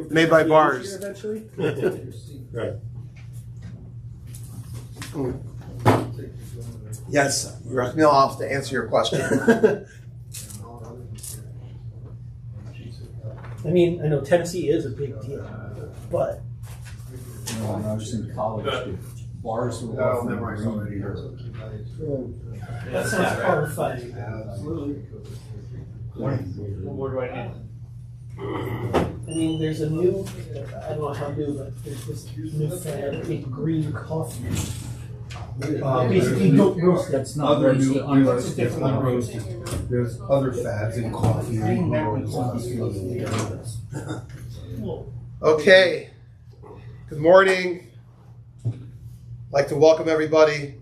made by bars. Eventually. Right. Yes, you're asking me off to answer your question. I mean, I know Tennessee is a big deal, but When I was in college, the bars were often green beer. that sounds horrifying. What more do I need? I mean, there's a new, I don't know how new, but there's this new fad of making green coffee. Basically, milk roasted. That's not roasted, unroasted. Unroasted. There's other fads in coffee. Okay. Good morning. I'd like to welcome everybody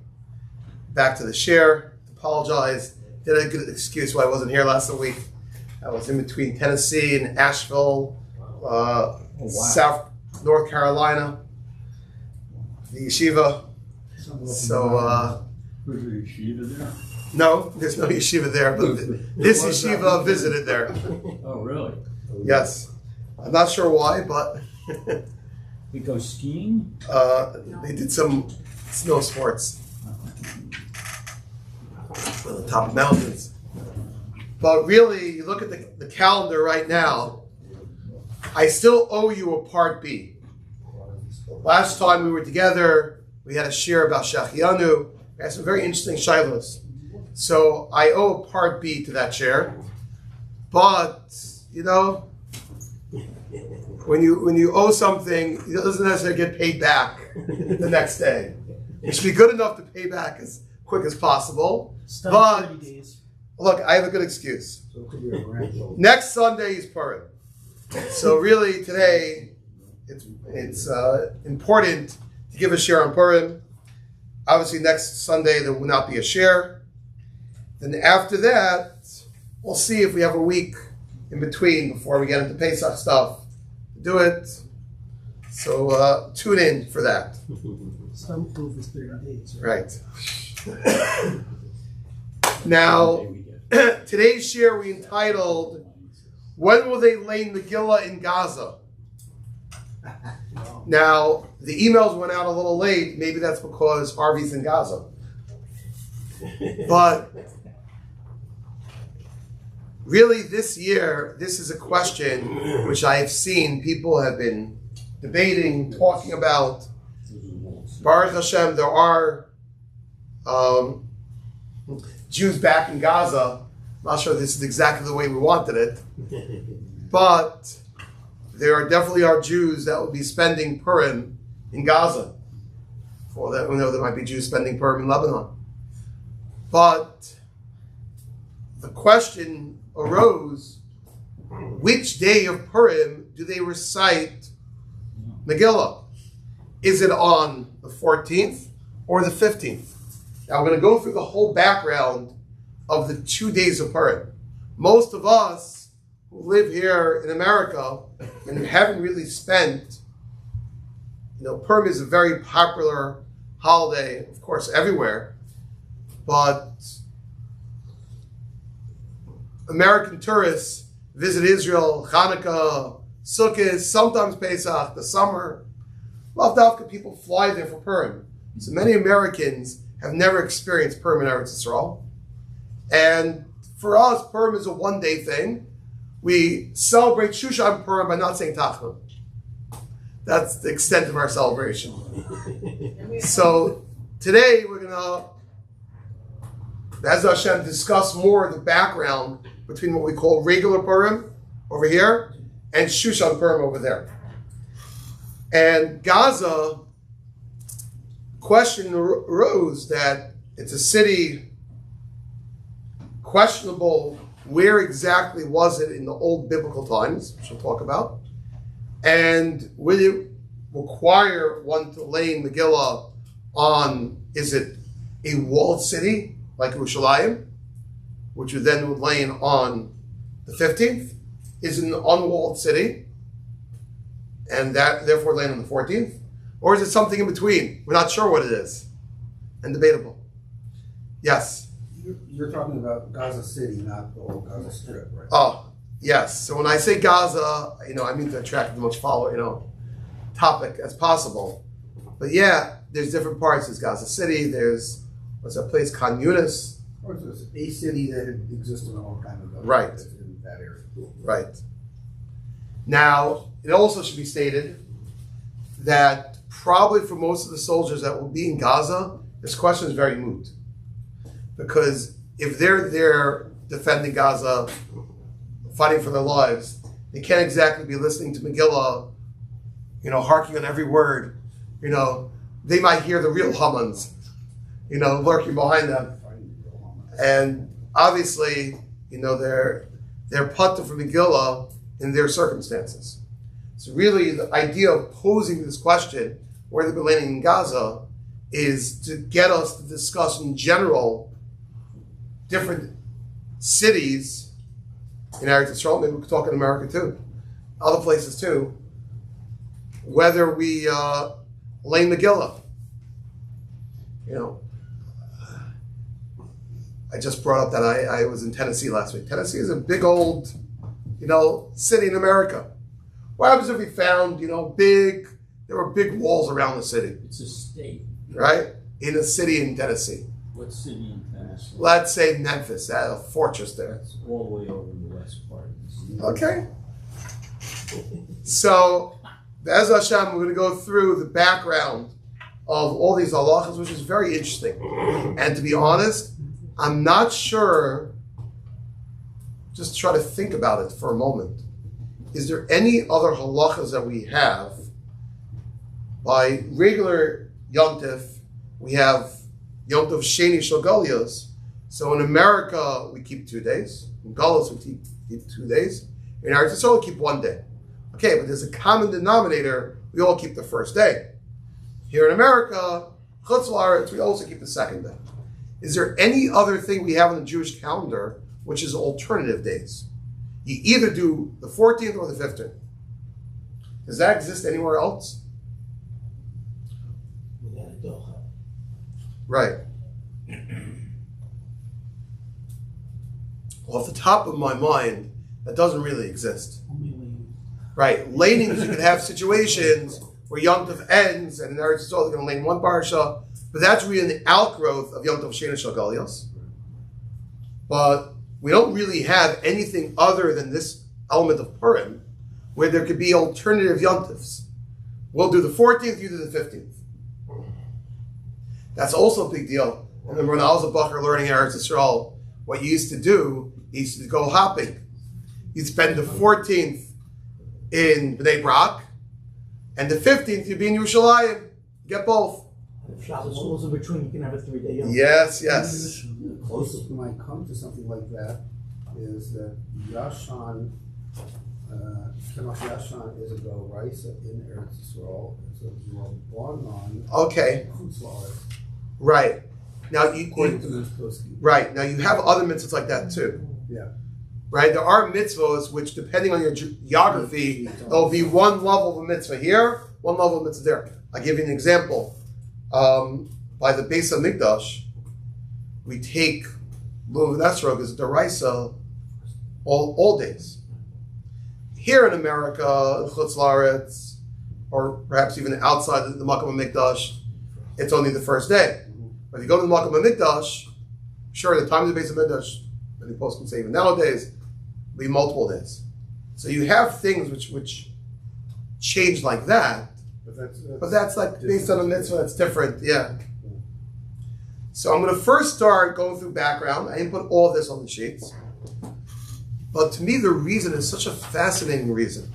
back to the share. Apologize. Did a good excuse why I wasn't here last week. I was in between Tennessee and Asheville, South North Carolina, the yeshiva. So, Was there a yeshiva there? no, there's no yeshiva there, but this yeshiva visited there. Oh, really? Yes. I'm not sure why, but We go skiing? they did some snow sports on the top of mountains. But really, you look at the calendar right now, I still owe you a part B. Last time we were together, we had a share about Shachianu. We had some very interesting shilos. So I owe a part B to that share. But, you know, when you owe something, it doesn't necessarily get paid back the next day. You should be good enough to pay back as quick as possible. But 30 days. look, I have a good excuse. Next Sunday is Purim. So really today, it's important to give a share on Purim. Obviously next Sunday there will not be a share. Then after that, we'll see if we have a week in between before we get into Pesach stuff. Do it. So tune in for that. Some proof is 30 days. Right. Now, today's share we entitled, "When Will They Lay Megillah in Gaza?" Now, the emails went out a little late. Maybe that's because Harvey's in Gaza. But really this year, this is a question which I have seen people have been debating, talking about. Baruch Hashem, there are Jews back in Gaza. I'm not sure this is exactly the way we wanted it. But there are definitely Jews that will be spending Purim in Gaza. For that, we know there might be Jews spending Purim in Lebanon. But the question arose, which day of Purim do they recite Megillah? Is it on the 14th or the 15th? Now we're going to go through the whole background of the 2 days of Purim. Most of us who live here in America and haven't really spent, Purim is a very popular holiday, of course, everywhere, but American tourists visit Israel, Hanukkah, Sukkot, sometimes Pesach, the summer. Lavdavka people fly there for Purim. So many Americans have never experienced Purim in Eretz Yisrael. And for us, Purim is a one-day thing. We celebrate Shushan Purim by not saying Tachlim. That's the extent of our celebration. So today we're going to, as Hashem, discuss more of the background between what we call regular Purim over here and Shushan Purim over there. And Gaza, question arose that it's a city, questionable where exactly was it in the old biblical times, which we'll talk about, and would it require one to lay Megillah on, is it a walled city like Yerushalayim, which would then lay on the 15th? Is it an unwalled city, and that therefore laying on the 14th? Or is it something in between? We're not sure what it is, and debatable. Yes? You're talking about Gaza City, not the whole Gaza Strip, right? Oh, Yes. So when I say Gaza, I mean to attract as much topic as possible. But yeah, there's different parts. There's Gaza City. There's what's that place? Khan Yunis. Or it's a city that existed a long time ago. Right. In that area. Right. Now, it also should be stated that probably for most of the soldiers that will be in Gaza, this question is very moot. Because if they're there defending Gaza, fighting for their lives, they can't exactly be listening to Megillah, harking on every word. They might hear the real Hamans, lurking behind them. And obviously, they're put from Megillah in their circumstances. So really, the idea of posing this question, where they've been landing in Gaza, is to get us to discuss in general different cities in Eretz Yisrael. Maybe we could talk in America too, other places too. Whether we lay Megillah, I just brought up that I was in Tennessee last week. Tennessee is a big old, city in America. What happens if we found, there were big walls around the city? It's a state. Right? In a city in Tennessee. What city in Tennessee? Let's say Memphis, a fortress there. That's all the way over in the west part of the city. Okay. So, Be'ez Hashem, we're going to go through the background of all these halachas, which is very interesting. And to be honest, I'm not sure, just try to think about it for a moment. Is there any other halachas that we have? By regular Yom Tif, we have Yom Tov Sheni Shel Galios. So in America, we keep 2 days. In Galus, we keep 2 days. In Eretz Yisrael, we keep 1 day. Okay, but there's a common denominator. We all keep the first day. Here in America, Chutz La'aretz, we also keep the second day. Is there any other thing we have on the Jewish calendar which is alternative days? You either do the 14th or the 15th. Does that exist anywhere else? Right. Off the top of my mind, that doesn't really exist. Right. Leining, you can have situations where Yom Tov ends and in Eretz Yisrael they're going to lane one parsha, but that's really an outgrowth of Yom Tov Sheni Shel Galios. But we don't really have anything other than this element of Purim where there could be alternative Yom Tovs. We'll do the 14th, you do the 15th. That's also a big deal. And then when I was a Bacher learning Eretz Yisrael, what you used to do, you used to go hopping. You'd spend the 14th in Bnei Brak, and the 15th you'd be in Yerushalayim. Get both. If Shabbos falls in between, you can have a 3-day Yom. Yes. The closest we might come to something like that is that Yashan, Kemach Yashan is a go Raisa in Eretz Yisrael. So you are born on Okay. Chutz La'aretz. Right. Now According to Miskoski. right. Now you have other mitzvahs like that too. Yeah. Right? There are mitzvahs which, depending on your geography, there'll be one level of a mitzvah here, one level of a mitzvah there. I'll give you an example. By the Beis HaMikdash, we take Luv Nesrog as Deraisa all days. Here in America, Chutz La'aretz, or perhaps even outside the Makom HaMikdash, it's only the first day. But if you go to the Makom HaMikdash, sure, the time of the Beis HaMikdash, many posts can say even nowadays, will be multiple days. So you have things which change like that, but that's like based on a mitzvah, that's different, yeah. So I'm going to first start going through background. I didn't put all this on the sheets. But to me, the reason is such a fascinating reason.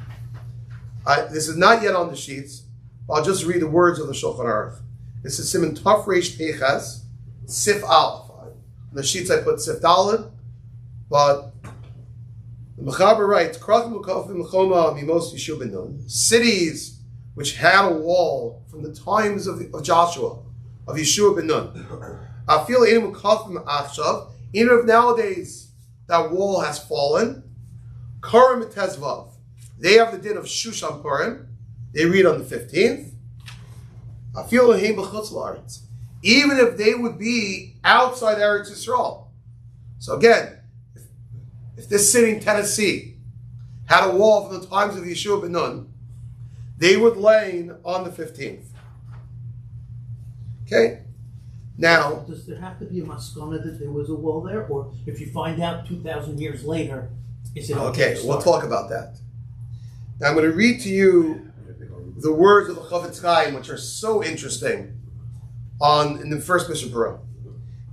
This is not yet on the sheets. I'll just read the words of the Shulchan Aruch. This is Siman Taf Reish Peiches, Sif Aleph. On the sheets I put Sif Daled, but the Mechaber writes, cities which had a wall from the times of Joshua, of Yeshua ben Nun. Even if nowadays that wall has fallen, Karim Tezvav, they have the din of Shushan Purim. They read on the 15th. Even if they would be outside Eretz Yisrael. So again, if this city in Tennessee had a wall from the times of Yeshua ben Nun, they would lane on the 15th. Okay? Now, does there have to be a maskana that there was a wall there, or if you find out 2,000 years later, is it okay? We'll talk about that. Now, I'm going to read to you the words of the Chavetz Chaim, which are so interesting, in the first Mishnah Purim.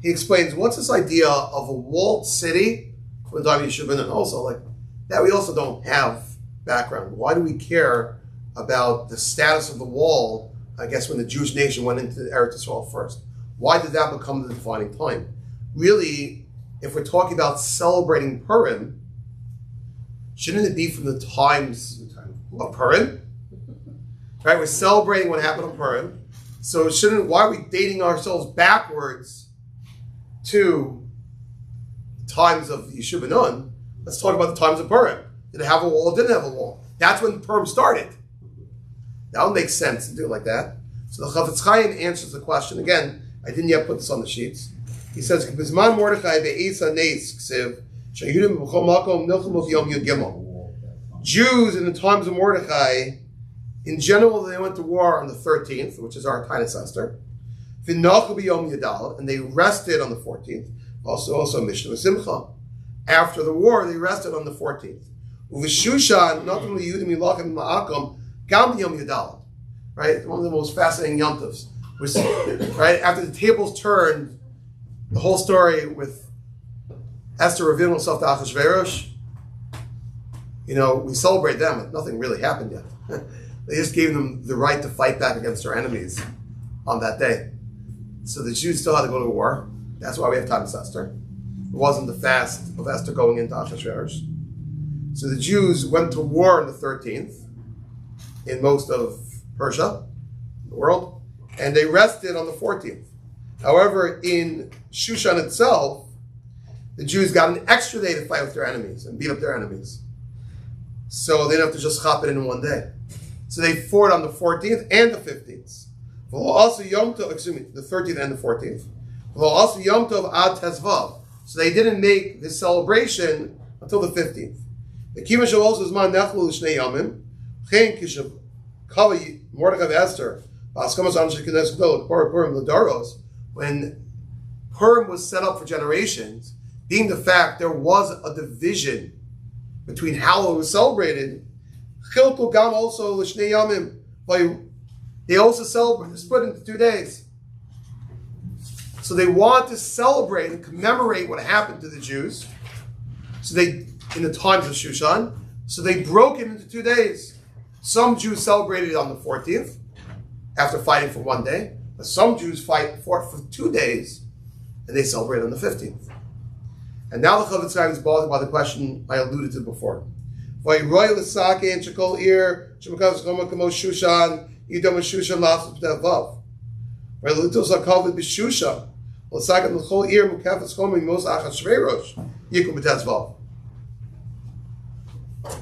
He explains what's this idea of a walled city from the time of Yeshua ben Nun. Also, like that, we also don't have background. Why do we care about the status of the wall? I guess when the Jewish nation went into Eretz Yisrael first, why did that become the defining time? Really, if we're talking about celebrating Purim, shouldn't it be from the times of Purim? Right, we're celebrating what happened on Purim, so why are we dating ourselves backwards to the times of Yeshua ben Nun? Let's talk about the times of Purim. Did it have a wall or didn't have a wall? That's when Purim started. That would make sense to do it like that. So the Chavetz Chaim answers the question. Again, I didn't yet put this on the sheets. He says, "B'zman Mordechai be'isa neis ksiv she'Yehudim b'chol makom nilchemu b'yom Yud Gimel." Jews in the times of Mordechai, in general, they went to war on the 13th, which is our Tainus Esther. V'nachu b'yom Yudal, and they rested on the 14th. Also Mishnah V'Simcha. After the war, they rested on the 14th. Uv'Shushan notam liYehudim yilachem ma'akom gam b'yom Yudal. Right, one of the most fascinating yontovs was right after the tables turned. The whole story with Esther revealing herself to Achashverosh. We celebrate them, but nothing really happened yet. They just gave them the right to fight back against their enemies on that day. So the Jews still had to go to war. That's why we have Tainus Esther. It wasn't the fast of Esther going into Achashverosh. So the Jews went to war on the 13th in most of Persia, the world, and they rested on the 14th. However, in Shushan itself, the Jews got an extra day to fight with their enemies and beat up their enemies. So they didn't have to just hop it in one day. So they fought on the 14th and the 15th. Also Yom Tov, the 13th and the 14th. Also Yom Tov ad Tezvav. So they didn't make this celebration until the 15th. The Kima Shal also Zman Nechlu Shnei Yomim. Chen Kishav Kavah Mordechai Esther. When Purim was set up for generations, being the fact there was a division between how it was celebrated, Chilku Gam also L'Shnei Yomim. They also celebrate, split into 2 days. So they want to celebrate and commemorate what happened to the Jews. So they, in the times of Shushan, so they broke it into 2 days. Some Jews celebrated on the 14th after fighting for 1 day, but some Jews fought for 2 days and they celebrate on the 15th. And now the Chavetz Chaim is bothered by the question I alluded to before.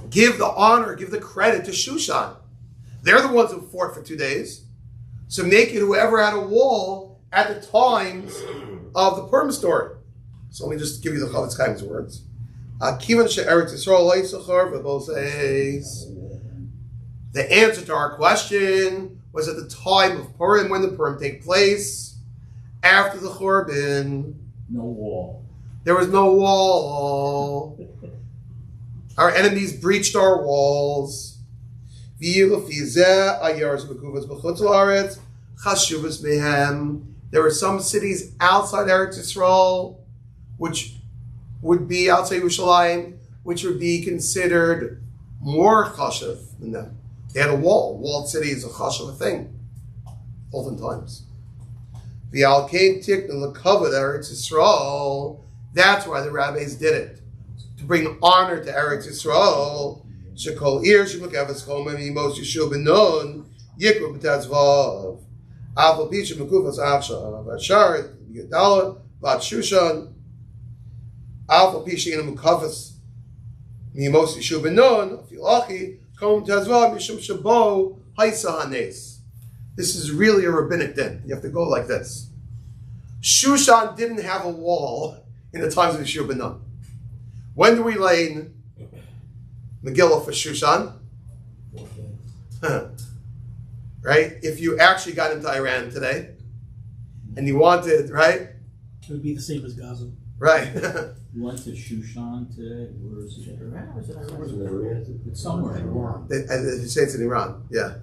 Give the honor, give the credit to Shushan. They're the ones who fought for 2 days. So make it whoever had a wall at the times of the Purim story. So let me just give you the Chavetz Chaim's words. The answer to our question was at the time of Purim, when the Purim take place, after the Churban. No wall. There was no wall. Our enemies breached our walls. There were some cities outside Eretz Yisrael, which would be outside Yerushalayim, which would be considered more chashuv than them. They had a wall. Walled city is a chashuv thing, oftentimes. V'al kain tikna l'kavod Eretz Yisrael. That's why the rabbis did it, to bring honor to Eretz Yisrael. Shekol ir shemukavas chomim yimos Yeshua ben Nun yikru b'tazvav. Avol pi shemukuvas achshav ashar yadalot bat Shushan. Avol pi she'ina mukavas yimos Yeshua ben Nun afilachi chom tazvav mishum shabo haisa hanes. This is really a rabbinic din. You have to go like this. Shushan didn't have a wall in the times of Yeshua ben Nun. When do we lane? Megillah for Shushan. Right? If you actually got into Iran today and you wanted, right? It would be the same as Gaza. Right. You went to Shushan today? Where is it? Iran or is it Iran? It's somewhere in Iran. They say it's in Iran, yeah.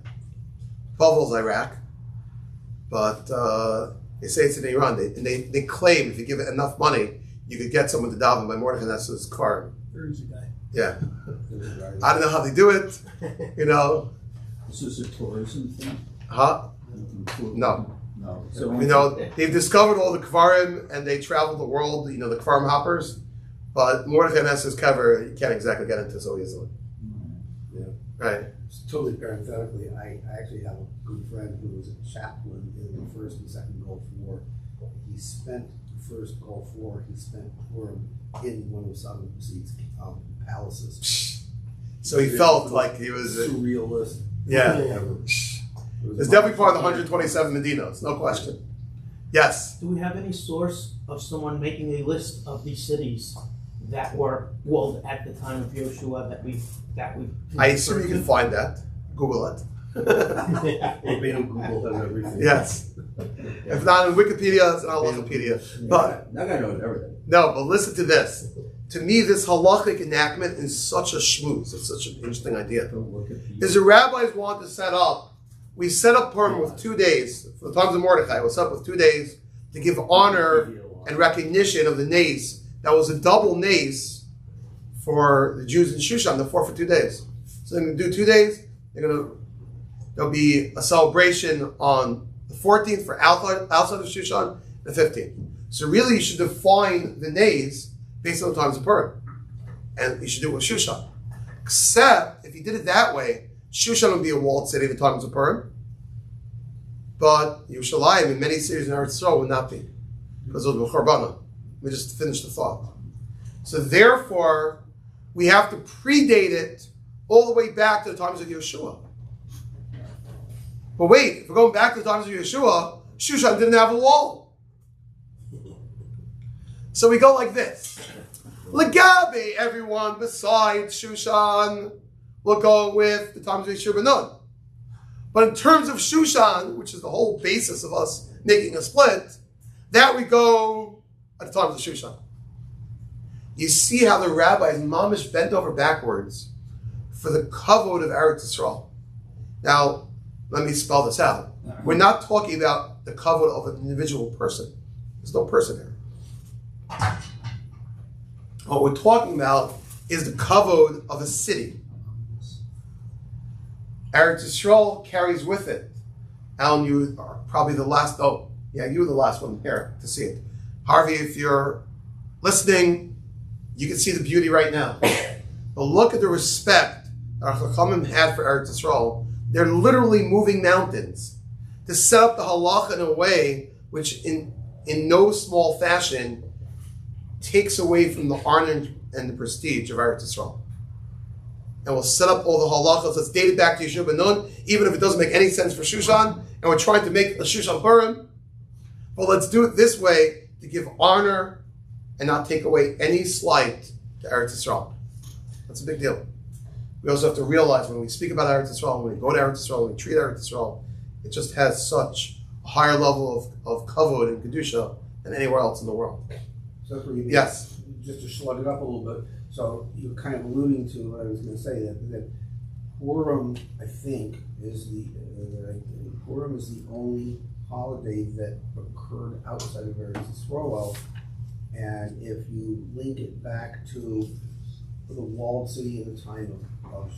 Pavel's Iraq, but they say it's in Iran. They claim if you give it enough money, you could get someone to daven by Mordechai Nesser's car. There's a guy. Yeah. I don't know how they do it, you know. Is this a tourism thing? Huh? No. No. So You know, they've discovered all the Kvarim and they travel the world, you know, the Kvarim hoppers. But Mordechai Nesser's cover, you can't exactly get into so easily. Yeah. Right. Totally parenthetically, I actually have a good friend who was a chaplain in the First and Second Gulf War. He spent the First Gulf War, he spent Purim in one of Saddam Hussein's palaces. So he felt like he was... Surrealist. Yeah. Ever. It's definitely part of the 127 Medinas, no question. Yes. Do we have any source of someone making a list of these cities that were walled at the time of Yoshua that we I assume you can find that. Google it. Google has everything. Yes. If not in Wikipedia, it's not Wikipedia. But that guy knows everything. no, but listen to this. To me, this halachic enactment is such a schmooze. It's such an interesting idea. Is the rabbis want to set up, we set up Purim with 2 days, for the times of Mordechai, it was set up with 2 days to give honor and recognition of the nace. That was a double nace for the Jews in Shushan, the 4 for 2 days. So they're going to do 2 days. There'll be a celebration on the 14th for outside of Shushan, the 15th. So really you should define the nays based on the times of Purim. And you should do it with Shushan. Except, if you did it that way, Shushan would be a walled city at the times of Purim. But Yerushalayim in many cities in Eretz Yisrael would not be. Because of the Churbanah. We just finished the thought. So therefore, we have to predate it all the way back to the times of Yeshua. But wait, if we're going back to the times of Yeshua, Shushan didn't have a wall. So we go like this. Legabe, everyone besides Shushan, will go with the times of Yeshua Nun. But in terms of Shushan, which is the whole basis of us making a split, that we go at the times of Shushan. You see how the rabbis mamish bent over backwards for the kavod of Eretz Yisrael. Now, let me spell this out. We're not talking about the kavod of an individual person. There's no person here. What we're talking about is the kavod of a city. Eretz Yisrael carries with it. Alan, you are probably the last, you were the last one here to see it. Harvey, if you're listening, you can see the beauty right now. But look at the respect that our Chachamim had for Eretz Yisrael. They're literally moving mountains to set up the halacha in a way which in no small fashion takes away from the honor and the prestige of Eretz Yisrael. And we'll set up all the halachas that's dated back to Yeshua ben Nun, even if it doesn't make any sense for Shushan, and we're trying to make a Shushan Purim. But let's do it this way to give honor and not take away any slight to Eretz Yisrael. That's a big deal. We also have to realize when we speak about Eretz Yisrael, when we go to Eretz Yisrael, when we treat Eretz Yisrael, it just has such a higher level of kavod and kedusha than anywhere else in the world. So Yes. Just to slug it up a little bit, so you're kind of alluding to what I was going to say, that Purim, I think, is the only holiday that occurred outside of Eretz Yisrael, and if you link it back to the walled city at the time of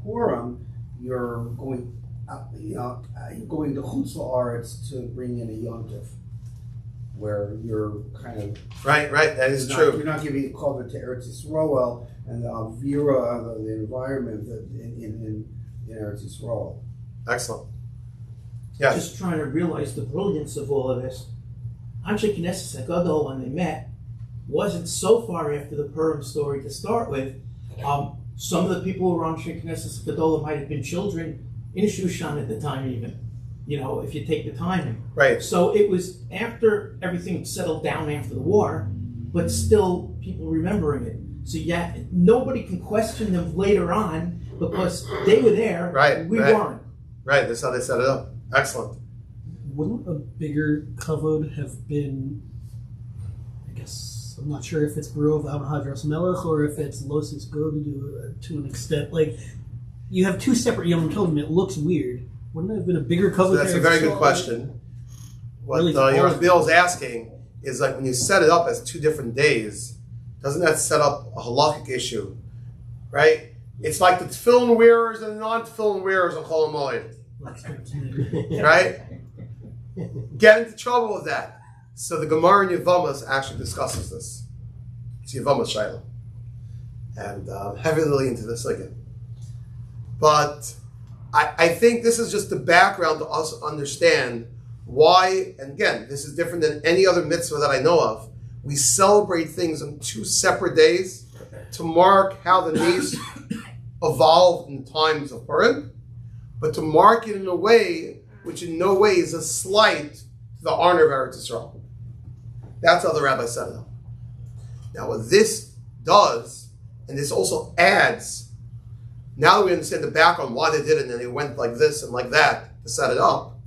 Purim, you're going to Chutz La'aretz to bring in a yontif, where you're kind of Right, that is true. You're not giving a cover to Eretz Yisrael and the avira, the environment that in Eretz Yisrael. Excellent. Yes. Just trying to realize the brilliance of all of this. Anshe Knesset Gadol, when they met, wasn't so far after the Purim story to start with. Some of the people who were on Anshe Knesset Gadol might have been children in Shushan at the time, even. If you take the timing. Right. So it was after everything settled down after the war, but still people remembering it. So yeah, nobody can question them later on because they were there, we weren't. Right, that's how they set it up. Excellent. Wouldn't a bigger kavod have been, I guess, I'm not sure if it's Barov Al Hadras Melech or if it's Losis Go to an extent. Like, you have two separate Yom Tovim, it looks weird. Wouldn't it have been a bigger kavod? So that's a very good question. What Really Yoram Bill is asking is, like, when you set it up as 2 different days, doesn't that set up a halakhic issue, right? It's like the tefillin wearers and the non-tefillin wearers on Chol HaMoed, right? Get into trouble with that. So the Gemara in Yevamos actually discusses this. It's Yevamos Shaila. And heavily into this again. But I think this is just the background to us understand why, and again, this is different than any other mitzvah that I know of. We celebrate things on 2 separate days to mark how the Nes evolved in the times of Purim, but to mark it in a way which in no way is a slight to the honor of Eretz Yisrael. That's how the rabbi set it up. Now what this does, and this also adds, now that we understand the background, why they did it, and they went like this and like that to set it up,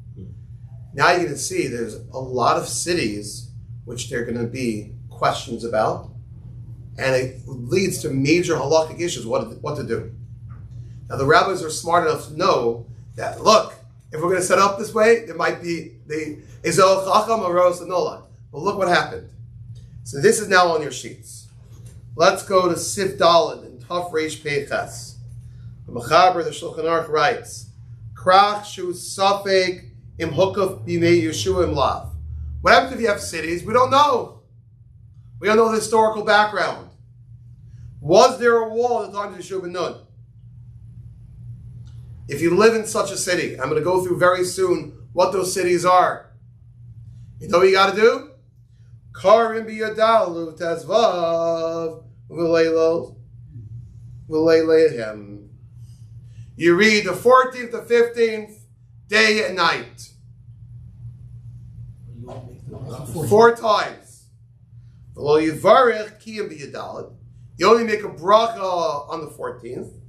now you're going to see there's a lot of cities which there are going to be questions about, and it leads to major halakhic issues, what to do. Now the rabbis are smart enough to know that, look, if we're going to set up this way, there might be the Ezel Chacham or Ros Anola. But look what happened. So this is now on your sheets. Let's go to Sif Daled in Taf Reish Peiches. The Mechaber, the Shulchan Aruch writes, Krach Shu Safek Im Hukaf Bimei Yeshua Im Lav. What happens if you have cities? We don't know. We don't know the historical background. Was there a wall at the time of Yeshua ben Nun? If you live in such a city, I'm going to go through very soon what those cities are. You know what you got to do? Karim biyadalu tazvav v'leilehem. You read the 14th, the 15th, day and night. 4 times. You only make a bracha on the 14th.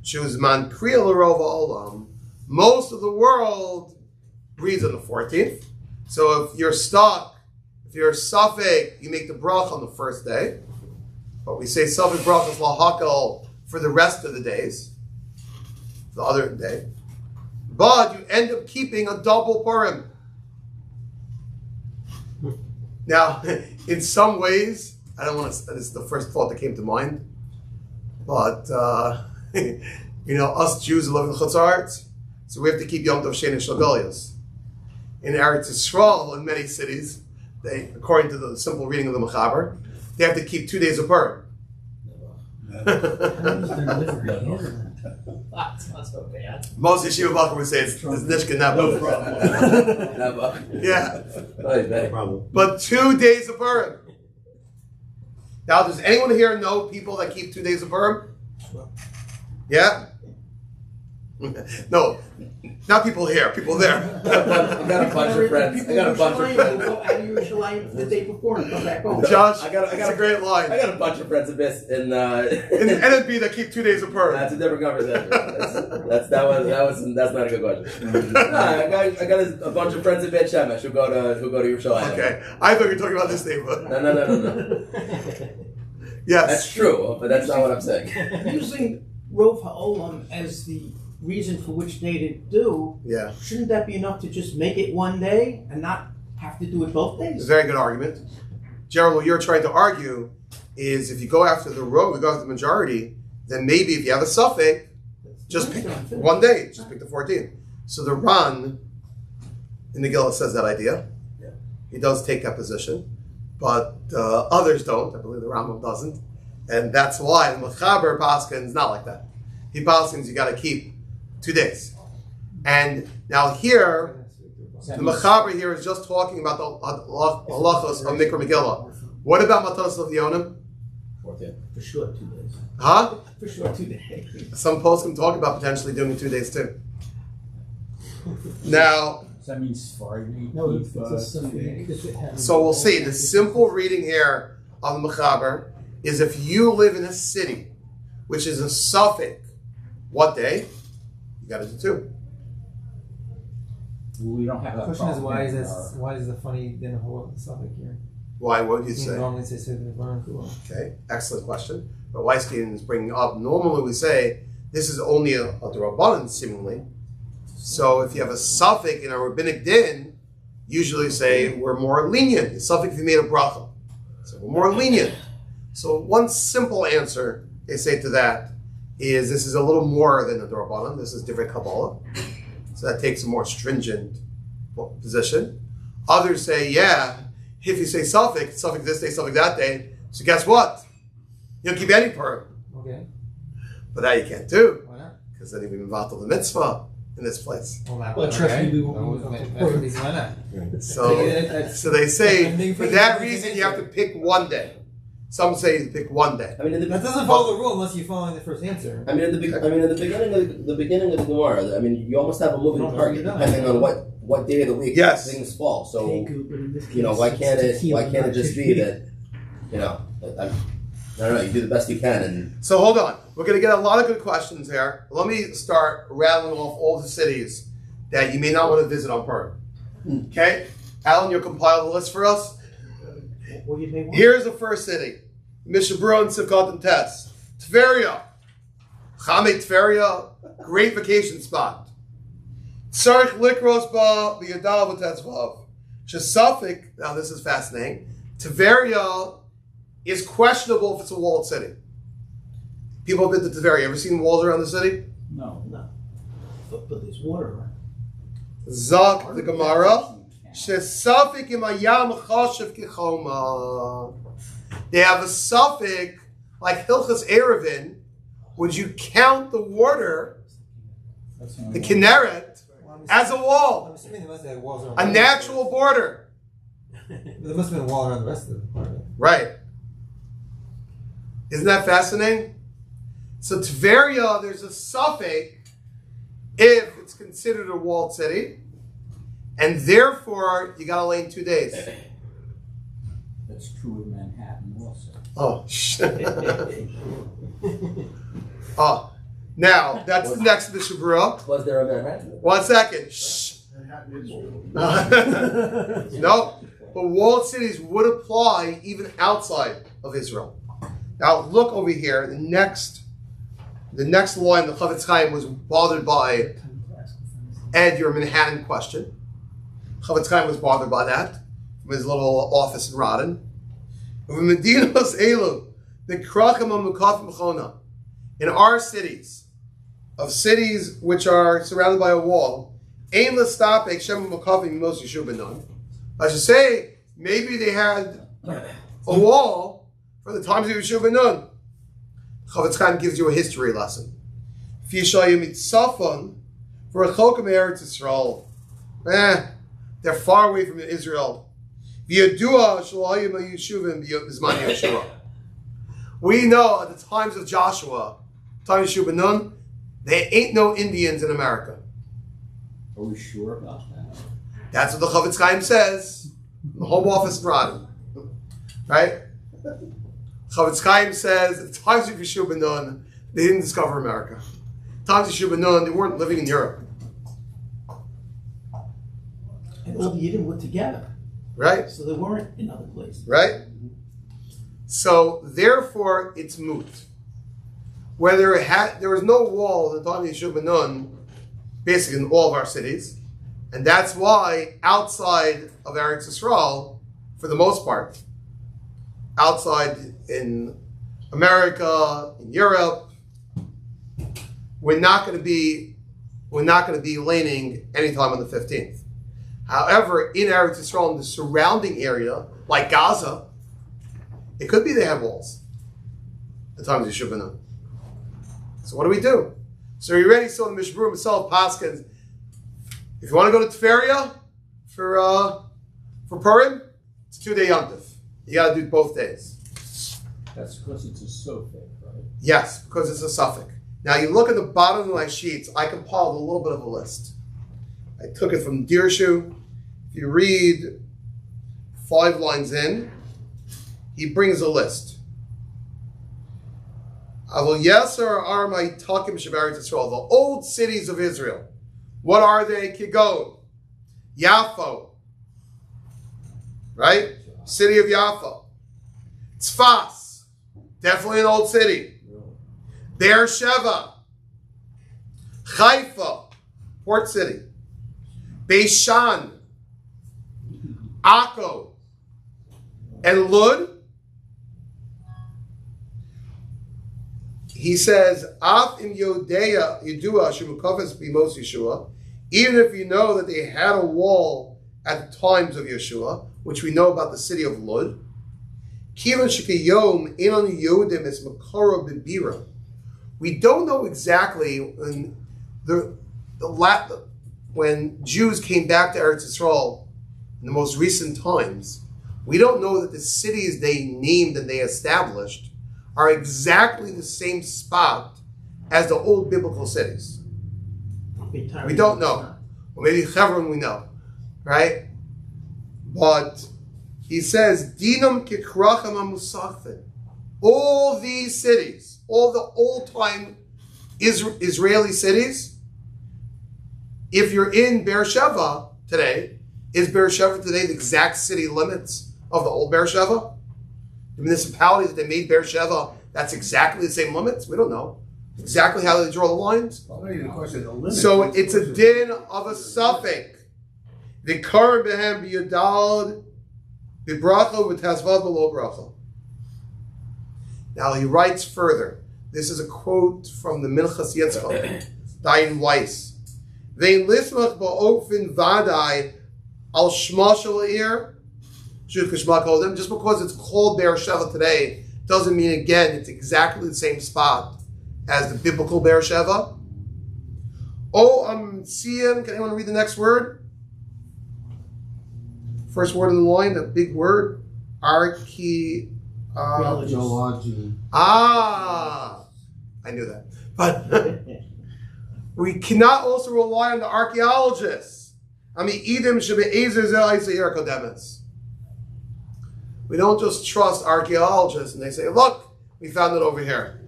Shuzman Kriya L'Rova Olam. Most of the world reads on the 14th. So if you're stuck, if you're Safek, you make the bracha on the first day. But we say Safek bracha is lahakal for the rest of the days, the other day. But you end up keeping a double Purim. Now, in some ways, I don't want to. This is the first thought that came to mind, but us Jews live in the Chutz Aretz, so we have to keep Yom Tov Shein and Shalgolios. In Eretz Yisrael, in many cities, they, according to the simple reading of the Mechaber, they have to keep 2 days of Purim. That's not so bad. Most Yeshiva Bacher would say it's Nishka Nebuch. Yeah. No problem. But 2 days of Purim. Now, does anyone here know people that keep 2 days of Purim? Yeah? No, not people here, people there. I got a bunch of friends. I got a bunch of friends. Go out of Yerushalayim the day before and come back home. Josh, I got a great line. I got a bunch of friends in this in In the NNB that keep 2 days of Purim. That's a different conversation. That's not a good question. I got a bunch of friends in Beit Shemesh who go to Yerushalayim. Okay, I thought you were talking about this neighborhood. No. Yes, that's true, but that's not what I'm saying. Using Rov HaOlam as the reason for which they didn't do, shouldn't that be enough to just make it one day and not have to do it both days? It's a very good argument. Gerald, what you're trying to argue is if you go after the road, we go after the majority, then maybe if you have a suffix, just pick 1 day, just pick the 14th. So the Ran in the Megillah says that idea. Yeah. He does take that position, but others don't. I believe the Rambam doesn't. And that's why the Mechaber Paskin is not like that. He Paskins, you got to keep 2 days. And now here, the Mechaber here is just talking about the halachos of Mikra Megillah. What about Matos of Yonim? 14th. For sure 2 days. Huh? For sure 2 days. Some posts can talk about potentially doing it 2 days too. Now, Does that mean Sephardi? No, it's a suffix. so we'll see. The simple reading here on the Mechaber is if you live in a city which is a suffix, what day? You got to do 2. We don't have The that question is problem why is in this our- why is the funny dinner whole suffix here? Why? What would you You say? normally say something cool. Okay, excellent question. But Weiskin is bringing up, normally we say this is only a D'Rabbanan, seemingly. So if you have a suffix in a rabbinic din, usually say we're more lenient. The suffix if you made a bracha. So we're more lenient. So one simple answer they say to that is this is a little more than a D'Rabbanan. This is different Kabbalah. So that takes a more stringent position. Others say, yeah, if you say suffix this day, suffix that day, so guess what? You don't keep any Purim. Okay. But that you can't do, Why not? because then you've involved the mitzvah in this place. Well, trust me, we won't be involved with Why not? So they say, for that reason, you have to pick one day. Some say you pick one day. I mean, That doesn't follow the rule unless you're following the first answer. in the beginning of the Gemara, I mean, you almost have a moving target depending on what day of the week Yes. things fall. So Teku, but in this you know, case, why it's can't tequila, it just not be that, you know, I don't know, you do the best you can and So hold on. We're going to get a lot of good questions here. Let me start rattling off all the cities that you may not want to visit on Purim. Okay? Alan, you'll compile the list for us. Well, you may want Here's the first city. Mishabura and Sivkot and Tess. Tveria. Chame Tveria. Great vacation spot. Tzarech Likros Ba B'Yadav V'Tetzvav. Shesafik. Now this is fascinating. Tveria is questionable if it's a walled city. People have been to Tveria. Ever seen walls around the city? No. no. But there's water around. Zak the Gemara. Shesafik imayam chashav kichoma. They have a suffix like Hilchas Erevin. Would you count the water, That's the Kinneret, as a I'm wall, assuming there must have walls around a natural border? There must have been a wall around the rest of the part of it. Right. Isn't that fascinating? So Tveria, there's a suffix if it's considered a walled city, and therefore you got to lay in 2 days. That's true of Manhattan also. Oh, shit. Oh, now that's the next Mishabura. was there a Manhattan? 1 second. Shh. No, but walled cities would apply even outside of Israel. Now look over here. The next line, the Chavetz Chaim was bothered by Ed, your Manhattan question. Chavetz Chaim was bothered by that from his little office in Rodden. In our cities, of cities which are surrounded by a wall, I should say, maybe they had a wall for the times of Yeshua ben Nun. Chavetz Chaim gives you a history lesson. For a Cholkim Eretz Yisrael, they're far away from Israel. We know at the times of Joshua, time of Yeshua ben Nun, there ain't no Indians in America. Are we sure about that? That's what the Chavetz Chaim says. The Home Office in Rodden. Right? Chavetz Chaim says, at the times of Yeshua ben Nun, they didn't discover America. Times of Yeshua ben Nun, they weren't living in Europe. And all the Yidden were together. Right? So they weren't in other places. Right? So, therefore, it's moot. Whether there was no wall at the time of Yeshua ben Nun, basically in all of our cities, and that's why outside of Eretz Yisrael, for the most part, outside in America, in Europe, we're not going to be Leining anytime on the 15th. However, in Eretz Yisrael, in the surrounding area, like Gaza, it could be they have walls at the time of Yeshua ben Nun. So what do? So you already saw the Mishburim himself, Paskins. If you want to go to Tveria for Purim, it's 2-day Yom Tov. You got to do both days. That's because it's a suffix, right? Yes, because it's a suffix. Now you look at the bottom of my sheets, I compiled a little bit of a list. I took it from Dirshu. If you read 5 lines in, he brings a list. The old cities of Israel. What are they? Kigon, Yafo, right? City of Yafo. Tzfas, definitely an old city. Beersheba, Haifa, port city. Beishan, Akko, and Lud. He says, Af im Yodea Yidua Shemukafes Bimos Yeshua, even if you know that they had a wall at the times of Yeshua, which we know about the city of Lud. Kivan Shekayom Inon Yodim is Makara Bibira. We don't know exactly when Jews came back to Eretz Yisrael in the most recent times. We don't know that the cities they named and they established are exactly the same spot as the old biblical cities. We don't know. Well, maybe Hebron we know, right? But he says, Dinam kikracham amusafin. All these cities, all the old-time Israeli cities, if you're in Beersheba today, is Beersheba today the exact city limits of the old Beersheba? The municipalities that they made Beersheba, that's exactly the same limits? We don't know. Exactly how they draw the lines? So it's a din of a suffix. The Kar behem b'yadal b'bracha v'tasvad below bracha. Now he writes further. This is a quote from the Minchas Yitzchak, Dayan Weiss. Vein lismach ba'ofen vadai al shma shel ha'ir. Just because it's called Beersheba today doesn't mean, again, it's exactly the same spot as the biblical Beersheba. Siyam, can anyone read the next word? First word in the line, that big word. Archaeology. I knew that. But we cannot also rely on the archaeologists. We don't just trust archaeologists and they say, look, we found it over here.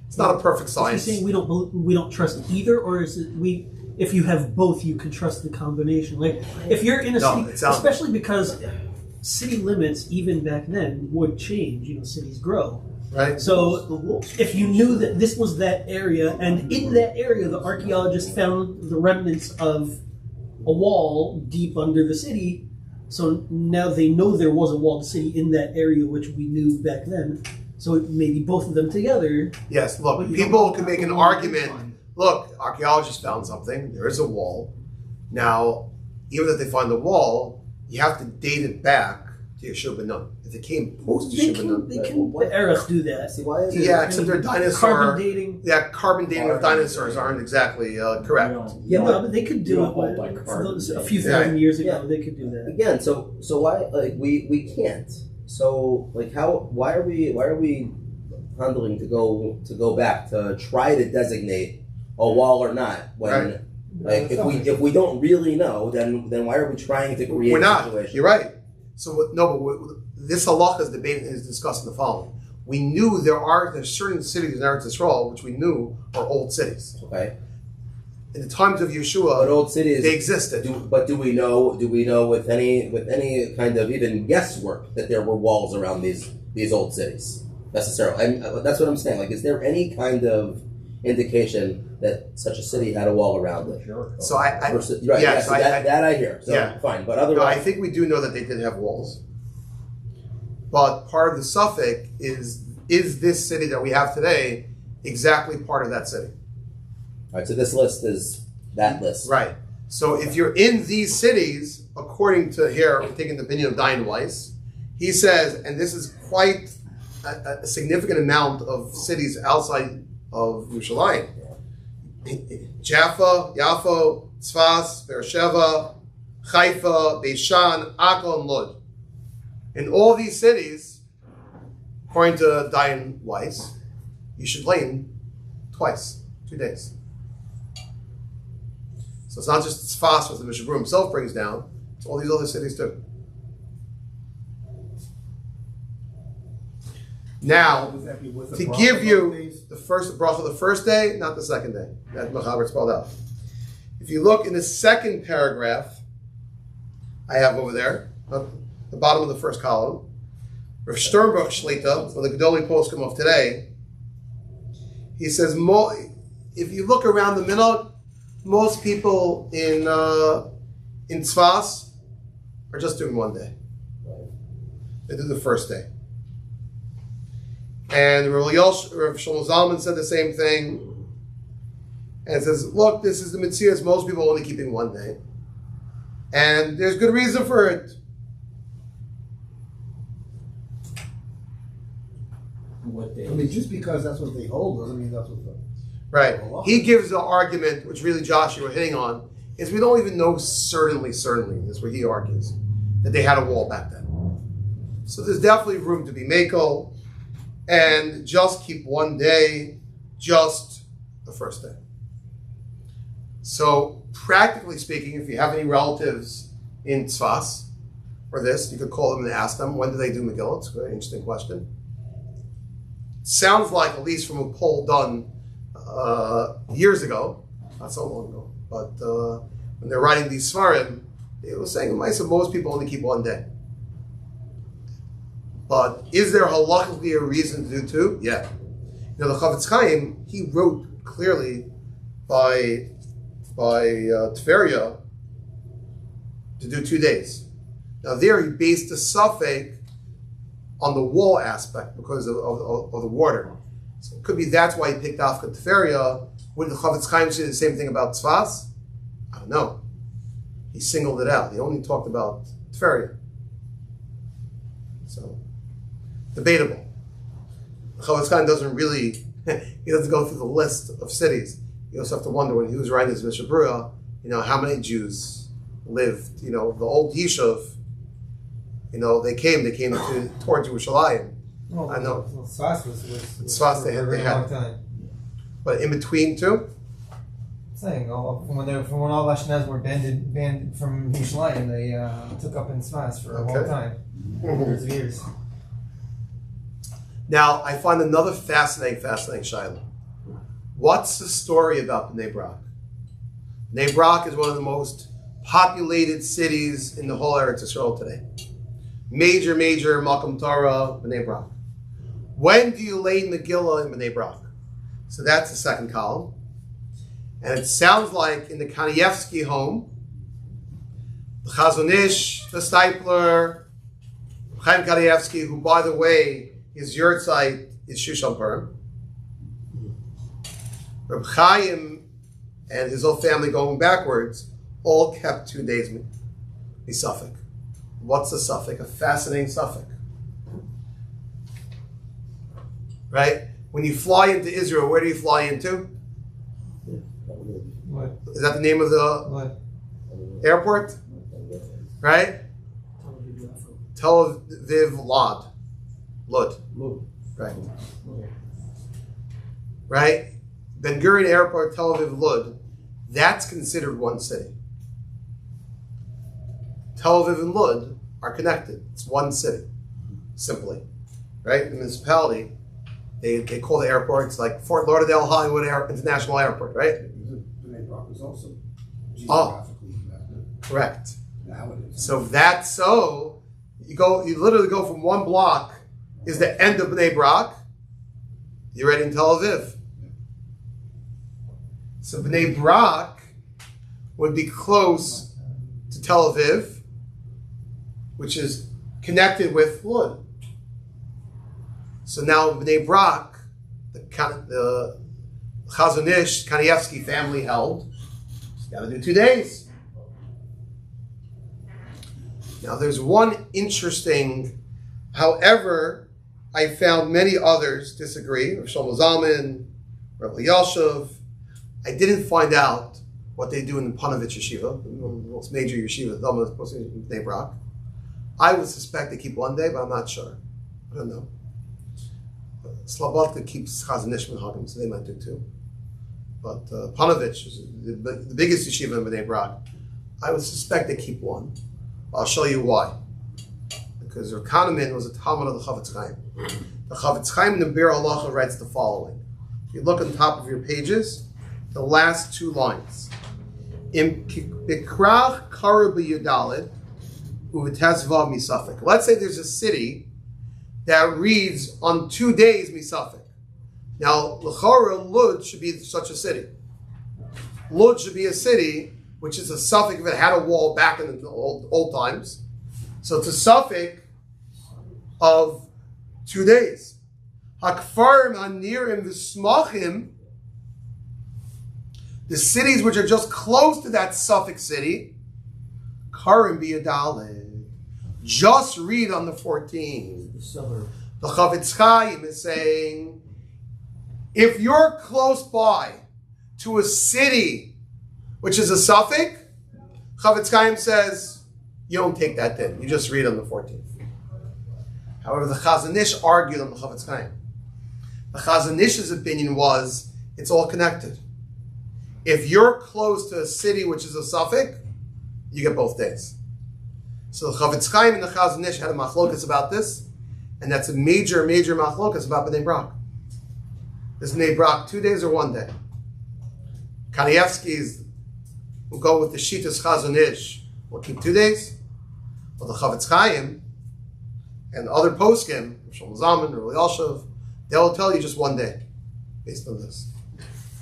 It's not a perfect science. Is he saying we don't trust either, or is it if you have both, you can trust the combination? Like if you're in a city, especially because city limits even back then would change. Cities grow. Right. So if you knew that this was that area, and in that area the archaeologists found the remnants of a wall deep under the city, so now they know there was a walled city in that area, which we knew back then. So maybe both of them together. Yes, look, people can make an argument. Look, archaeologists found something. There is a wall. Now, even if they find the wall, you have to date it back to Yeshua ben Nun. If it came post Yeshua ben Nun. They can Erech do that. See, why is it? Yeah, except their dinosaur. Carbon dating. Yeah, carbon dating of dinosaurs aren't exactly correct. Yeah, but they could do it a few thousand years ago. They could do that again. So why we can't? So why are we handling to go back to try to designate a wall or not when if we don't really know, then why are we trying to create a situation? You're right. So this halacha is discussed in the following. We knew there's certain cities in Eretz Yisrael which we knew are old cities. Okay. In the times of Yeshua, but old cities they existed. But do we know with any kind of even guesswork that there were walls around these old cities necessarily? That's what I'm saying. Is there any kind of indication that such a city had a wall around it? Sure. So that I hear. So yeah. Fine, but otherwise, I think we do know that they did have walls. But part of the suffix is this city that we have today exactly part of that city? All right, so this list is that list. Right. So if you're in these cities, according to here, I'm taking the opinion of Dayan Weiss, he says, and this is quite a significant amount of cities outside of Yerushalayim. Jaffa, Yafo, Tzfas, Beersheba, Haifa, Beishan, Akko, and Lud. In all these cities, according to Dayan Weiss, you should lane twice, 2 days. So it's not just Tzfas, what the Mishabur himself brings down, it's all these other cities too. Now, to give you the first bracha the first day, not the second day. That Mechaber spelled out. If you look in the second paragraph, I have over there, at the bottom of the first column, Rav Sternbach Shlita, one of the Gedolei Poskim of today, he says, if you look around the middle, most people in Tzfas are just doing one day. They do the first day. And Rav Shlomo Zalman said the same thing. And it says, look, this is the Metzias, most people are only keeping one day. And there's good reason for it. What day? I mean, just because that's what they hold doesn't mean that's what the... Right. He gives the argument, which really, Josh, you were hitting on, is we don't even know certainly, that's what he argues, that they had a wall back then. So there's definitely room to be makel, and just keep one day, just the first day. So practically speaking, if you have any relatives in Tzfas, or this, you could call them and ask them, when do they do Megillah? It's a very interesting question. Sounds like, at least from a poll done years ago, not so long ago, but when they're writing these Svarim, they were saying, most people only keep one day. But is there halachically a reason to do two? Yeah. You know, the Chavetz Chaim, he wrote clearly by Tveria to do 2 days. Now there he based the suffix on the wall aspect because of the water. So it could be that's why he picked Afka Tveria. Would the Chavetz Chaim say the same thing about Tzfas? I don't know. He singled it out. He only talked about Tveria. So, debatable. The Chavetz Chaim doesn't really, he doesn't go through the list of cities. You also have to wonder when he was writing his Mishnah Berurah, how many Jews lived, the old Yishuv, they came towards Yerushalayim. Well, I know. Well, Tzfas was Tzfas they for a very had. long time. But in between two? Saying from when all Ashkenaz were banned from Yerushalayim, they took up in Tzfas for a long time, hundreds of years. Now, I find another fascinating Shiloh. What's the story about Bnei Brak? Bnei Brak is one of the most populated cities in the whole Eretz Yisrael today. Major Malkam Torah, Bnei Brak. When do you lay Megillah in Bnei Brak? So that's the second column. And it sounds like in the Kanievsky home, the Chazon Ish, the Stipler, Chaim Kanievsky, who, by the way, his yurtzeit is Shushan Purim. Reb Chaim and his whole family going backwards all kept 2 days Misafik. What's the suffix? A fascinating suffix. Right? When you fly into Israel, where do you fly into? What? Is that the name of the What? airport? Right? Tel Aviv Lod. Right. Right? Ben Gurion Airport, Tel Aviv Lod. That's considered one city. Tel Aviv and Lod are connected. It's one city, simply. Right? The municipality, they call the airports like Fort Lauderdale Hollywood International Airport, right? Bnei Brak is also geographically connected. Correct. Now it is. So that's so you literally go from one block is the end of Bnei Brak, you're right in Tel Aviv. So Bnei Brak would be close to Tel Aviv, which is connected with Lod. So now Bnei Brak, the Chazon Ish, Kanievsky family held, got to do 2 days. Now there's one interesting, however, I found many others disagree. Rav Shlomo Zalman, Rav Yashav. I didn't find out what they do in the Panovich Yeshiva, the most major yeshiva, the most in Bnei Brak. I would suspect they keep 1 day, but I'm not sure. I don't know. Slobodka keeps Chazon Ish Minhagim, so they might do 2. But Panovich is the biggest yeshiva in Bnei Brak. I would suspect they keep 1. I'll show you why. Because Rav Kahneman was a Talmud of the Chavetz Chaim. The Chavetz Chaim in the Bir Halacha writes the following. If you look on top of your pages, the last two lines. Im bikrach karu b'yudalid u'v'tezvav misafik. Let's say there's a city that reads on 2 days misafik. Now, l'chora, Lud should be such a city. Lud should be a city which is a suffix if it had a wall back in the old times. So it's a suffix of 2 days. Hakfarim hanirim v'smachim, the cities which are just close to that suffix city, karim b'yadaleh, just read on the 14th. The Chavetz Chaim is saying, if you're close by to a city which is a suffix, Chavetz Chaim says, you don't take that then. You just read on the 14th. However, the Chazon Ish argued on the Chavetz Chaim. The Chazon Ish's opinion was, it's all connected. If you're close to a city which is a suffix, you get both days. So the Chavetz Chaim and the Chazon Ish had a machlokas about this, and that's a major machlokas about Bnei Brak. Is Bnei Brak 2 days or 1 day? Kanievsky's will go with the Shitas Chazon Ish. We'll keep 2 days. Well, the Chavetz Chaim and other poskim, Shlomo Zalman or Yalshav, they'll tell you just 1 day based on this.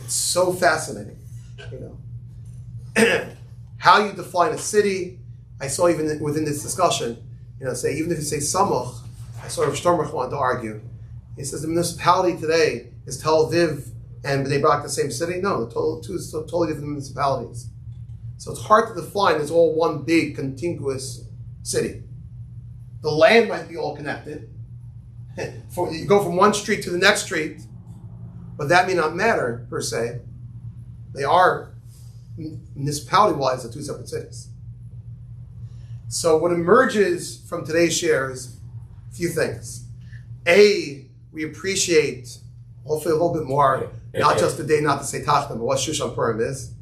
It's so fascinating, how you define a city. I saw even within this discussion, say even if you say Samuch, I saw Rav Shtormach wanted to argue. He says the municipality today is Tel Aviv and Bnei Brak the same city. No, the two is totally different municipalities. So it's hard to define. It's all one big contiguous city. The land might be all connected. You go from one street to the next street, but that may not matter per se. They are municipality-wise the two separate cities. So what emerges from today's share is a few things. A, we appreciate, hopefully a little bit more, not just the day not to say Tachta, but what Shushan Purim is.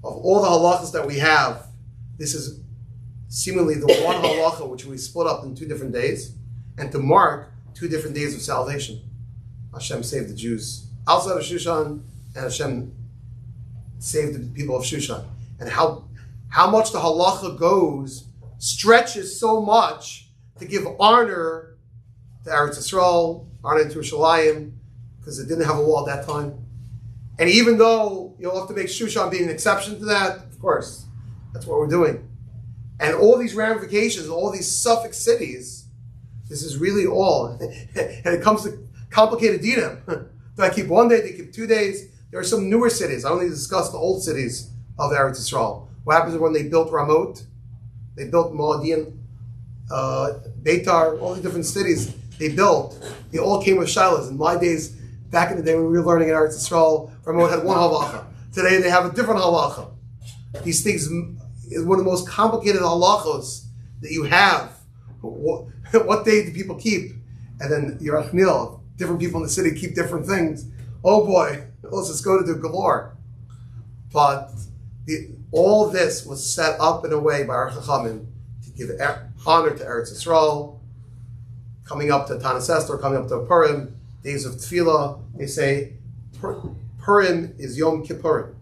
Of all the halachas that we have, this is seemingly the one halacha which we split up in 2 different days, and to mark 2 different days of salvation. Hashem saved the Jews outside of Shushan, and Hashem saved the people of Shushan. And how much the halacha goes, stretches so much to give honor to Eretz Yisrael, honor to Yerushalayim, because it didn't have a wall at that time. And even though you'll have to make Shushan be an exception to that, of course, that's what we're doing. And all these ramifications, all these suffix cities, this is really all. And it comes to complicated dinim. Do I keep 1 day? Do I keep 2 days? There are some newer cities. I only discussed the old cities of Eretz Yisrael. What happens when they built Ramot? They built Moadian, Beitar, all the different cities they built. They all came with shilas. In my days, back in the day when we were learning in Eretz Yisrael, Ramot had one halacha. Today they have a different halacha. These things is one of the most complicated halachos that you have. What day do people keep? And then Yerachmiel, different people in the city keep different things. Oh boy, let's just go to the galore. But all this was set up in a way by our Chachamim to give honor to Eretz Yisrael. Coming up to Tanis Esther, coming up to Purim, days of Tefillah, they say Purim is Yom Kippurim.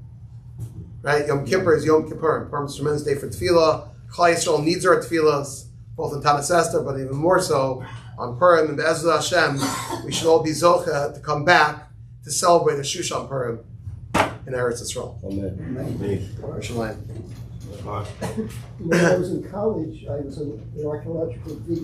Right? Yom Kippur is Yom Kippurim. Purim is a tremendous day for Tefillah. Klal Yisrael needs our Tefillahs, both in Tanis Esther, but even more so on Purim. And Be'ezras Hashem, we should all be Zocha to come back to celebrate a Shushan Purim in Eretz Yisrael. Amen. Yerushalayim. When I was in college, I was an archaeological dig